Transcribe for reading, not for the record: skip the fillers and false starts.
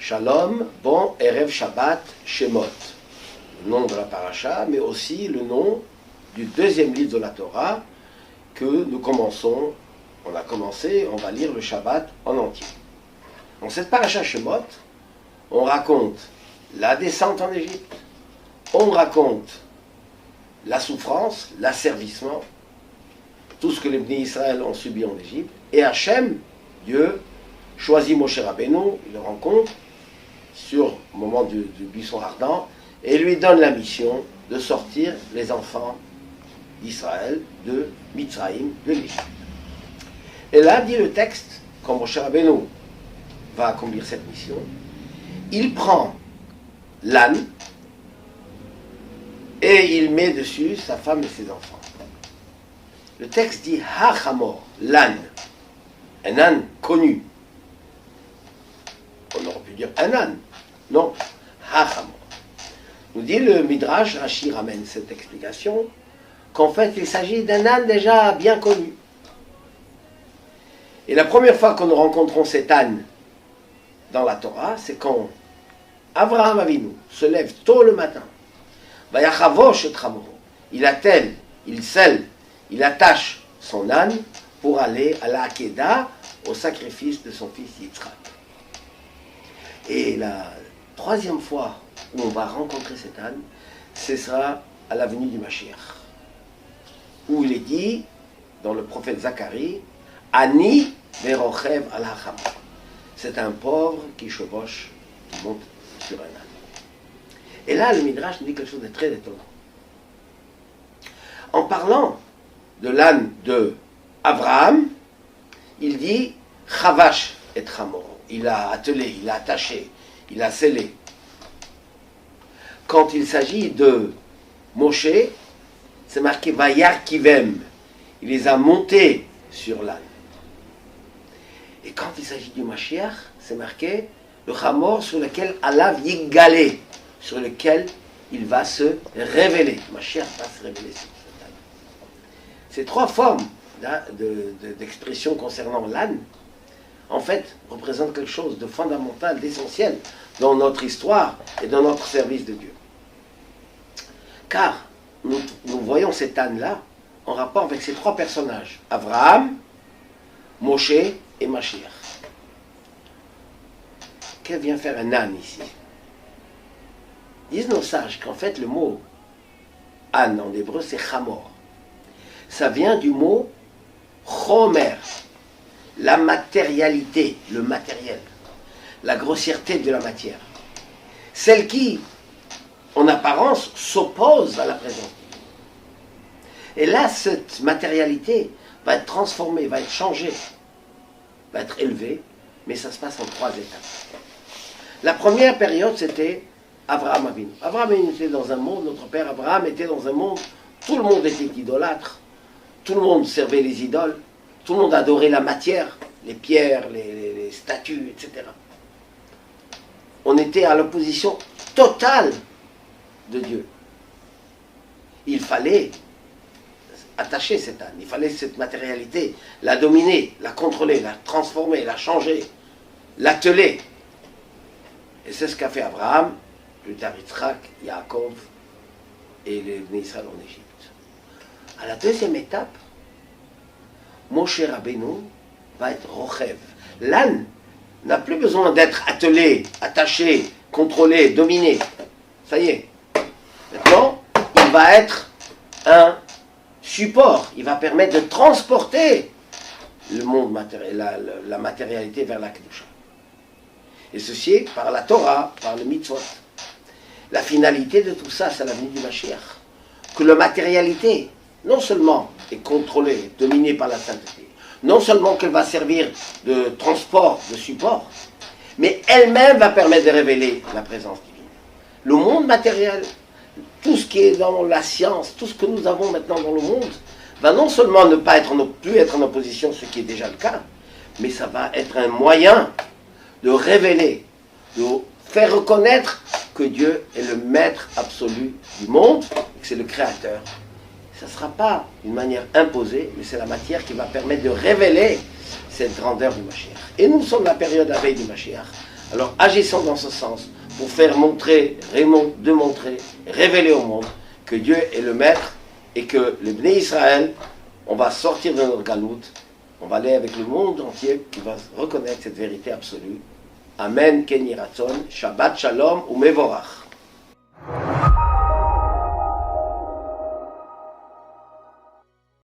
Shalom, bon, Erev Shabbat, Shemot. Le nom de la paracha, mais aussi le nom du deuxième livre de la Torah que nous commençons. On a commencé, on va lire le Shabbat en entier. Dans cette paracha Shemot, on raconte la descente en Égypte, on raconte la souffrance, l'asservissement, tout ce que les Bnei Israël ont subi en Égypte, et Hachem, Dieu, choisit Moshe Rabbeinu, il le rencontre sur le moment du buisson ardent, et lui donne la mission de sortir les enfants d'Israël de Mitzraïm, de l'Égypte. Et là, dit le texte, quand Moshe Rabbeinu va accomplir cette mission, il prend l'âne et il met dessus sa femme et ses enfants. Le texte dit Ha-Chamor, l'âne, un âne connu. On aurait pu dire un âne. Non, Ha-Chamor. Nous dit le Midrash, Rashi ramène cette explication, qu'en fait il s'agit d'un âne déjà bien connu. Et la première fois que nous rencontrons cet âne dans la Torah, c'est quand Abraham Avinu se lève tôt le matin. Vayachavosh et Chamoro. Il attelle, il scelle, il attache son âne pour aller à la Hakeda, au sacrifice de son fils Yitzhak. Et la troisième fois où on va rencontrer cet âne, ce sera à la venue du Mashiach, où il est dit, dans le prophète Zacharie, Ani verochev al hacham. C'est un pauvre qui chevauche, qui monte sur un âne. Et là, le Midrash nous dit quelque chose de très étonnant. En parlant de l'âne de Abraham, il dit Chavash et Chamor. Il a attelé, il a attaché, il a scellé. Quand il s'agit de Moshe, c'est marqué Vayar Kivem. Il les a montés sur l'âne. Et quand il s'agit du Mashiach, c'est marqué le Chamor sur lequel Allah Yigalé, sur lequel il va se révéler. Mashiach va se révéler sur cet âne. Ces trois formes d'expression concernant l'âne, en fait, représentent quelque chose de fondamental, d'essentiel dans notre histoire et dans notre service de Dieu. Car nous voyons cet âne-là en rapport avec ces trois personnages, Abraham, Moshe et Mashiach. Qu'est-ce que vient faire un âne ici? Disent nos sages qu'en fait le mot âne en hébreu c'est chamor. Ça vient du mot chomer, la matérialité, le matériel, la grossièreté de la matière. Celle qui, en apparence, s'oppose à la présence divine. Et là, cette matérialité va être transformée, va être changée, va être élevée, mais ça se passe en trois étapes. La première période, c'était Abraham Avinu. Abraham Avinu était dans un monde, notre père Abraham était dans un monde, tout le monde était idolâtre, tout le monde servait les idoles, tout le monde adorait la matière, les pierres, les statues, etc. On était à l'opposition totale de Dieu. Il fallait attacher cet âne, il fallait cette matérialité, la dominer, la contrôler, la transformer, la changer, l'atteler. Et c'est ce qu'a fait Abraham, plus tard Yitzhak, Yaakov et les Bnei Israël en Égypte. À la deuxième étape, Moshe Rabbeinu va être rochev. L'âne n'a plus besoin d'être attelé, attaché, contrôlé, dominé. Ça y est. Maintenant, il va être un support. Il va permettre de transporter le monde matériel, la matérialité vers la Kedusha. Et ceci est par la Torah, par le mitzvot. La finalité de tout ça, c'est la venue du Mashiach. Que la matérialité, non seulement est contrôlée, dominée par la sainteté, non seulement qu'elle va servir de transport, de support, mais elle-même va permettre de révéler la présence divine. Le monde matériel, tout ce qui est dans la science, tout ce que nous avons maintenant dans le monde, va non seulement ne pas plus être en opposition, ce qui est déjà le cas, mais ça va être un moyen de révéler, de faire reconnaître que Dieu est le maître absolu du monde, et que c'est le créateur. Ça ne sera pas d'une manière imposée, mais c'est la matière qui va permettre de révéler cette grandeur du Mashiach. Et nous sommes la période à veille du Mashiach, Alors agissons dans ce sens pour faire montrer, démontrer, révéler au monde que Dieu est le maître et que les Bnei Israël, on va sortir de notre galoute, on va aller avec le monde entier qui va reconnaître cette vérité absolue. Amen, Ken Yiratzon, Shabbat Shalom ou Mevorach.